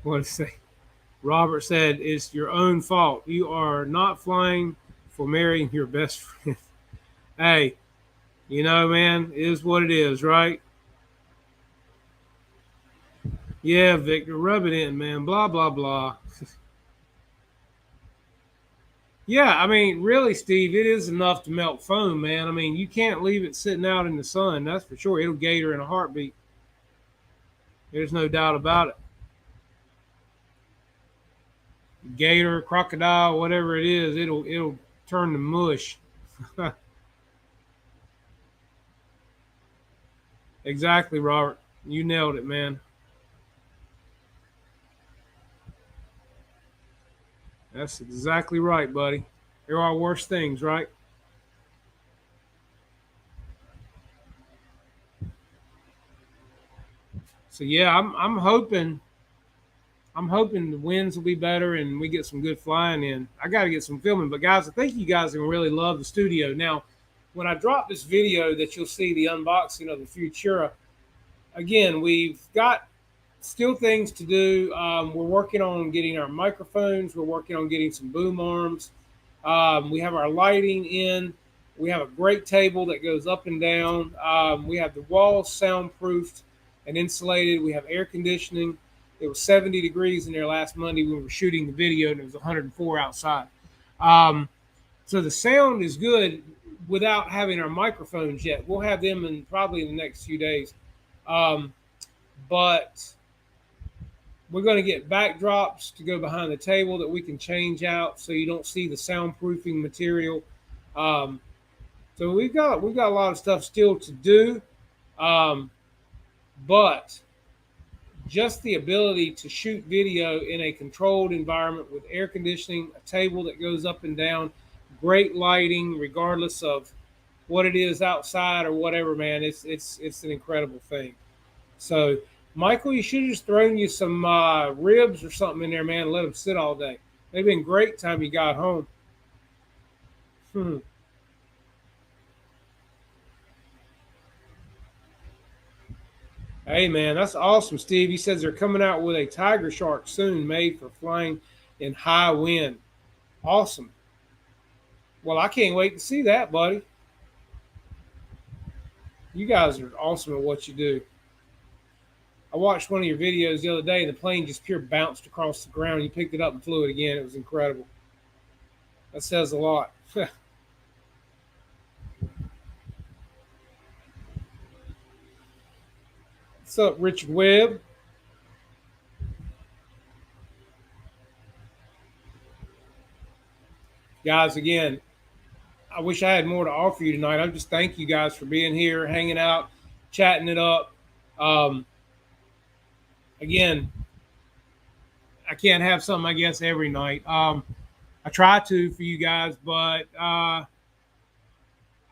[SPEAKER 1] what to say? Robert said, "It's your own fault. You are not flying for marrying your best friend." Hey, you know, man, it is what it is, right? Yeah, Victor, rub it in, man. Blah, blah, blah. Yeah, I mean, really, Steve, it is enough to melt foam, man. I mean, you can't leave it sitting out in the sun. That's for sure. It'll gator in a heartbeat. There's no doubt about it. Gator, crocodile, whatever it is, it'll turn to mush. Exactly, Robert. You nailed it, man. That's exactly right, buddy. There are worse things, right? So yeah, I'm hoping the winds will be better and we get some good flying in. I got to get some filming, but guys, I think you guys are gonna really love the studio. Now, when I drop this video that you'll see the unboxing of the Futura, again, we've got still things to do. We're working on getting our microphones. We're working on getting some boom arms. We have our lighting in. We have a great table that goes up and down. We have the walls soundproofed and insulated. We have air conditioning. It was 70 degrees in there last Monday when we were shooting the video, and it was 104 outside. Um, so the sound is good without having our microphones yet. We'll have them in probably in the next few days. Um, but we're going to get backdrops to go behind the table that we can change out so you don't see the soundproofing material. Um, so we've got a lot of stuff still to do, but just the ability to shoot video in a controlled environment with air conditioning, a table that goes up and down, great lighting, regardless of what it is outside or whatever, man, it's an incredible thing. So, Michael, you should have just thrown you some ribs or something in there, man, and let them sit all day. They've been great time you got home. Hmm. Hey, man, that's awesome, Steve. He says they're coming out with a Tiger Shark soon made for flying in high wind. Awesome. Well, I can't wait to see that, buddy. You guys are awesome at what you do. I watched one of your videos the other day, and the plane just pure bounced across the ground. You picked it up and flew it again. It was incredible. That says a lot. What's up, Richard Webb? Guys, again, I wish I had more to offer you tonight. I just thank you guys for being here, hanging out, chatting it up. Um, again, I can't have something, I guess, every night. I try to for you guys, but I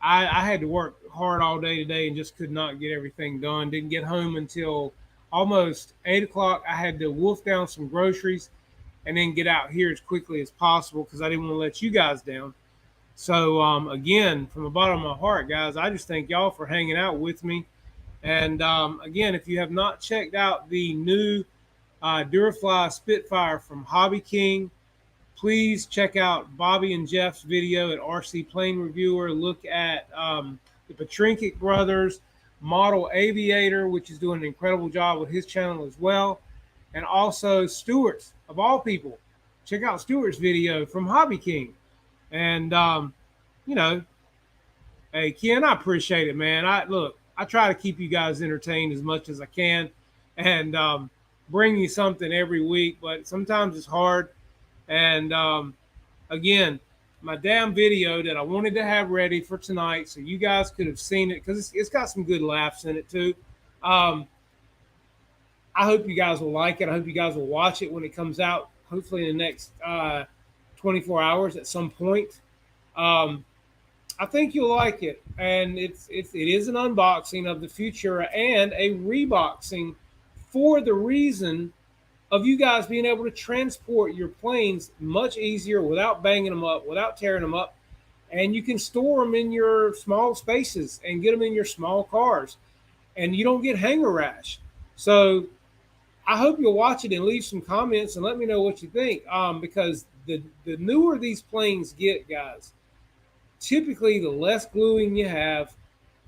[SPEAKER 1] had to work hard all day today and just could not get everything done. Didn't get home until almost 8 o'clock. I had to wolf down some groceries and then get out here as quickly as possible because I didn't want to let you guys down. So again, from the bottom of my heart, guys, I just thank y'all for hanging out with me. And again, if you have not checked out the new Durafly Spitfire from Hobby King, please check out Bobby and Jeff's video at RC Plane Reviewer. Look at the Petrinkic brothers, Model Aviator, which is doing an incredible job with his channel as well. And also Stewart's, of all people. Check out Stewart's video from Hobby King. And, you know, hey, Ken, I appreciate it, man. I try to keep you guys entertained as much as I can and bring you something every week, but sometimes it's hard. And again, my damn video that I wanted to have ready for tonight so you guys could have seen it because it's got some good laughs in it too. I hope you guys will like it. I hope you guys will watch it when it comes out, hopefully in the next 24 hours at some point. I think you'll like it. And it is an unboxing of the Futura and a reboxing for the reason of you guys being able to transport your planes much easier without banging them up, without tearing them up. And you can store them in your small spaces and get them in your small cars. And you don't get hanger rash. So I hope you'll watch it and leave some comments and let me know what you think. Because the newer these planes get, guys, typically the less gluing you have,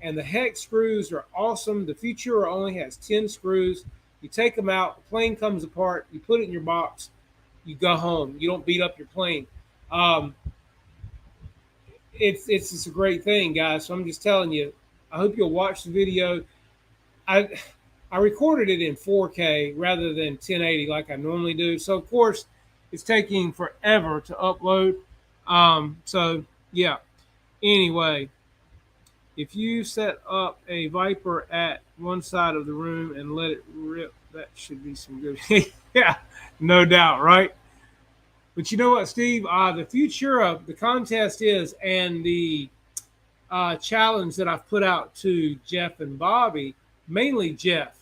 [SPEAKER 1] and the hex screws are awesome. The Futura only has 10 screws. You take them out, the plane comes apart, you put it in your box, you go home. You don't beat up your plane. It's just a great thing, guys. So I'm just telling you, I hope you'll watch the video. I recorded it in 4K rather than 1080 like I normally do. So, of course, it's taking forever to upload. So, yeah. Anyway, if you set up a Viper at one side of the room and let it rip, that should be some good. Yeah, no doubt, right? But you know what, Steve? The Futura, the contest is, and the challenge that I've put out to Jeff and Bobby, mainly Jeff,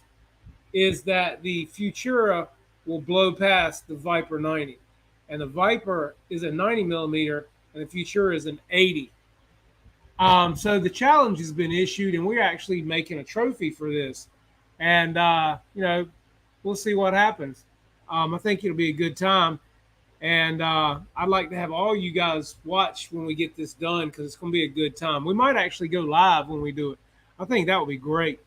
[SPEAKER 1] is that the Futura will blow past the Viper 90. And the Viper is a 90 millimeter, and the Futura is an 80. So the challenge has been issued, and we're actually making a trophy for this. And, we'll see what happens. I think it'll be a good time. And I'd like to have all you guys watch when we get this done because it's going to be a good time. We might actually go live when we do it. I think that would be great.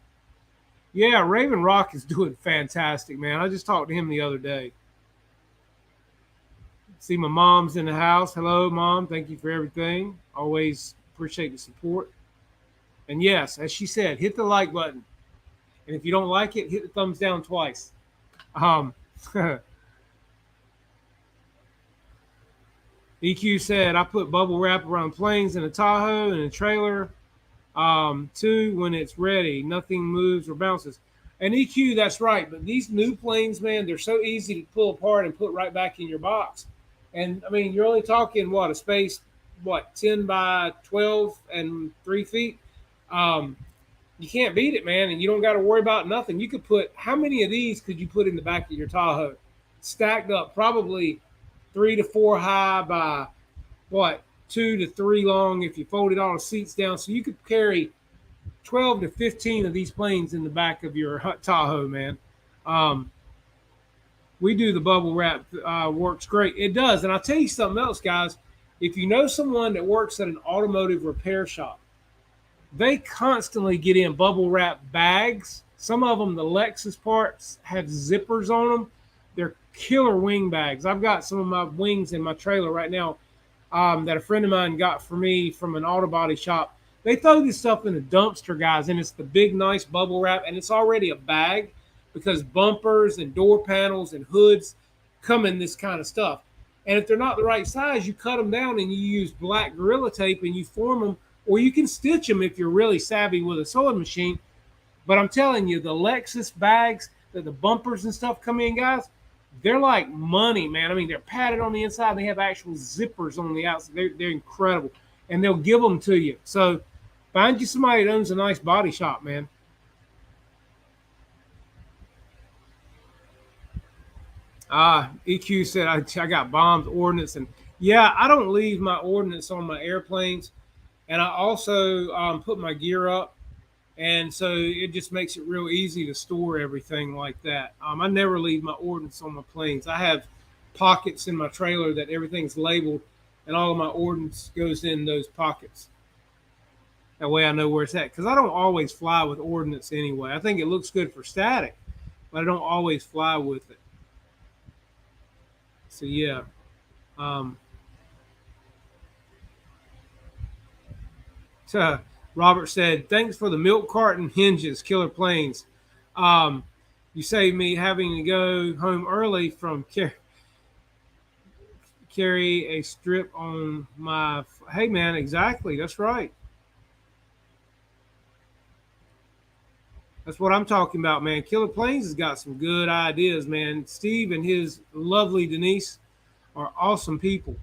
[SPEAKER 1] Yeah, Raven Rock is doing fantastic, man. I just talked to him the other day. See, my mom's in the house. Hello, Mom. Thank you for everything. Always appreciate the support. And yes, as she said, hit the like button. And if you don't like it, hit the thumbs down twice. EQ said, I put bubble wrap around planes in a Tahoe and a trailer too when it's ready. Nothing moves or bounces. And EQ, that's right. But these new planes, man, they're so easy to pull apart and put right back in your box. And, I mean, you're only talking, a space, 10 by 12 and 3 feet? You can't beat it, man, and you don't got to worry about nothing. You could put, how many of these could you put in the back of your Tahoe? Stacked up, probably 3 to 4 high by, 2 to 3 long if you folded all the seats down. So you could carry 12 to 15 of these planes in the back of your Tahoe, man. We do the bubble wrap, works great. It does. And I'll tell you something else, guys. If you know someone that works at an automotive repair shop, they constantly get in bubble wrap bags. Some of them, the Lexus parts, have zippers on them. They're killer wing bags. I've got some of my wings in my trailer right now that a friend of mine got for me from an auto body shop. They throw this stuff in the dumpster, guys, and it's the big, nice bubble wrap, and it's already a bag because bumpers and door panels and hoods come in this kind of stuff. And if they're not the right size, you cut them down and you use black Gorilla Tape and you form them, or you can stitch them if you're really savvy with a sewing machine. But I'm telling you, the Lexus bags that the bumpers and stuff come in, guys, they're like money, man. I mean, they're padded on the inside. They have actual zippers on the outside. They're incredible. And they'll give them to you. So find you somebody that owns a nice body shop, man. EQ said, I got bombs, ordnance. And yeah, I don't leave my ordnance on my airplanes. And I also put my gear up. And so it just makes it real easy to store everything like that. I never leave my ordnance on my planes. I have pockets in my trailer that everything's labeled, and all of my ordnance goes in those pockets. That way I know where it's at. Because I don't always fly with ordnance anyway. I think it looks good for static, but I don't always fly with it. So, yeah. Robert said, thanks for the milk carton hinges, killer planes. You saved me having to go home early from carry a strip on my... Hey, man, exactly. That's right. That's what I'm talking about, man. Killer Planes has got some good ideas, man. Steve and his lovely Denise are awesome people.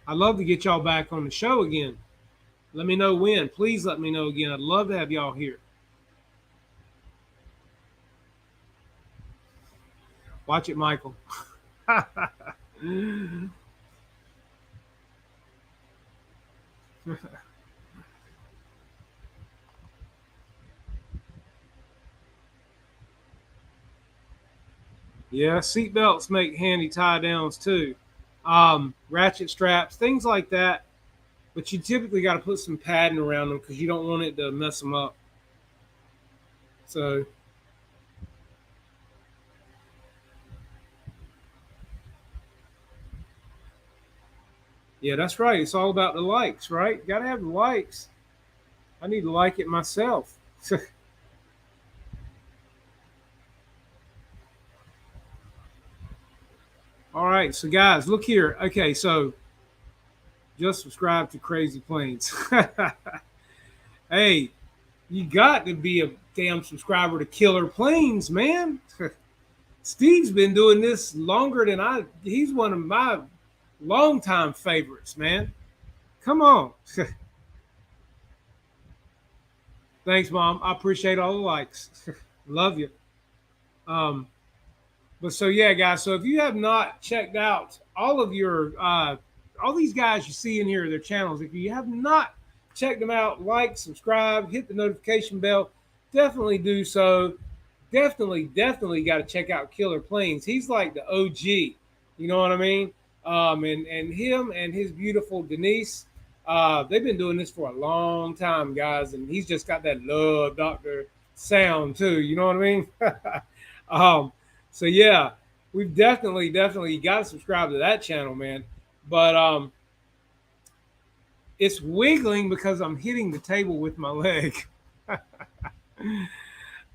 [SPEAKER 1] I'd love to get y'all back on the show again. Let me know when. Please let me know again. I'd love to have y'all here. Watch it, Michael. Yeah, seat belts make handy tie downs too. Ratchet straps, things like that. But you typically got to put some padding around them because you don't want it to mess them up. So, yeah, that's right. It's all about the likes, right? Got to have the likes. I need to like it myself. All right, so guys, look here. Okay, so just subscribe to Crazy Planes. Hey, you got to be a damn subscriber to Killer Planes, man. Steve's been doing this longer than I. He's one of my longtime favorites, man. Come on. Thanks, Mom. I appreciate all the likes. Love you. Um, but so yeah, guys. So if you have not checked out all of your all these guys you see in here, their channels, if you have not checked them out, like, subscribe, hit the notification bell, definitely do so. Definitely got to check out Killer Planes. He's like the OG. You know what I mean? And him and his beautiful Denise, they've been doing this for a long time, guys. And he's just got that love doctor sound too. You know what I mean? um, so yeah, we've definitely got to subscribe to that channel, man. But it's wiggling because I'm hitting the table with my leg.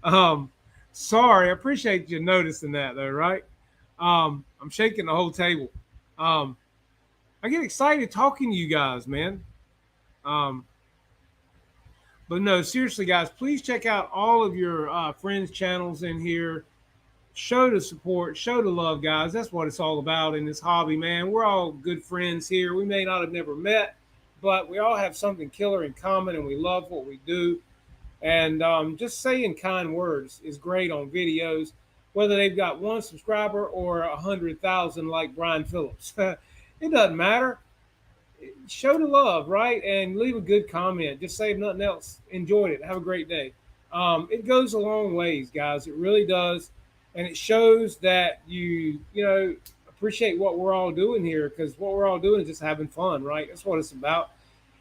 [SPEAKER 1] um, sorry, I appreciate you noticing that though, right? I'm shaking the whole table. Um, I get excited talking to you guys, man. Um, but no, seriously, guys, please check out all of your friends' channels in here. Show the support, show the love, guys. That's what it's all about in this hobby, man. We're all good friends here. We may not have never met, but we all have something killer in common, and we love what we do. And just saying kind words is great on videos, whether they've got one subscriber or 100,000 like Brian Phillips. It doesn't matter. Show the love, right? And leave a good comment. Just say if nothing else, enjoyed it. Have a great day. It goes a long ways, guys. It really does. And it shows that you know, appreciate what we're all doing here, because what we're all doing is just having fun, right? That's what it's about.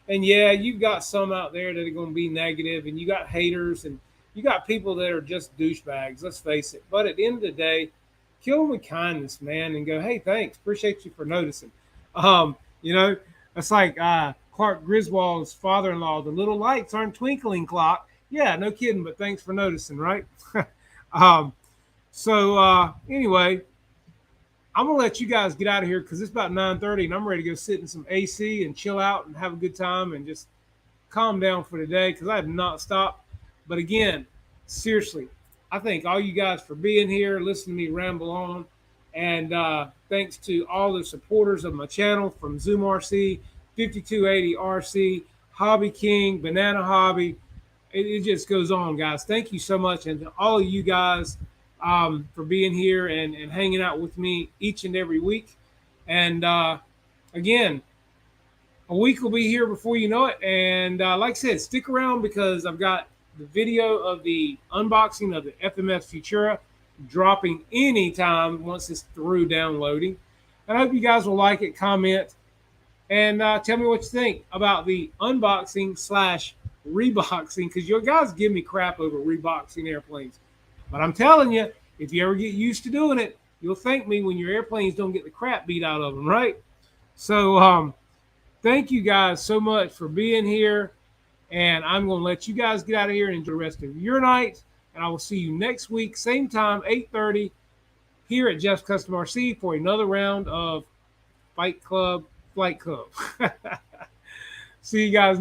[SPEAKER 1] And yeah, you've got some out there that are going to be negative, and you got haters, and you got people that are just douchebags. Let's face it. But at the end of the day, kill them with kindness, man, and go, hey, thanks, appreciate you for noticing. You know, it's like Clark Griswold's father-in-law. The little lights aren't twinkling, clock. Yeah, no kidding. But thanks for noticing, right? um, anyway, I'm gonna let you guys get out of here because it's about 9:30 and I'm ready to go sit in some AC and chill out and have a good time and just calm down for today because I have not stopped. But again, seriously, I thank all you guys for being here, listening to me ramble on, and thanks to all the supporters of my channel from Zoom RC, 5280 RC, Hobby King, Banana Hobby. It just goes on, guys. Thank you so much, and to all of you guys for being here and hanging out with me each and every week. And again, a week will be here before you know it. And like I said, stick around because I've got the video of the unboxing of the FMS Futura dropping anytime once it's through downloading. And I hope you guys will like it, comment, and tell me what you think about the unboxing / reboxing, because your guys give me crap over reboxing airplanes. But I'm telling you, if you ever get used to doing it, you'll thank me when your airplanes don't get the crap beat out of them, right? So thank you guys so much for being here. And I'm going to let you guys get out of here and enjoy the rest of your night. And I will see you next week, same time, 8:30, here at Jeff's Custom RC for another round of Flight Club. See you guys next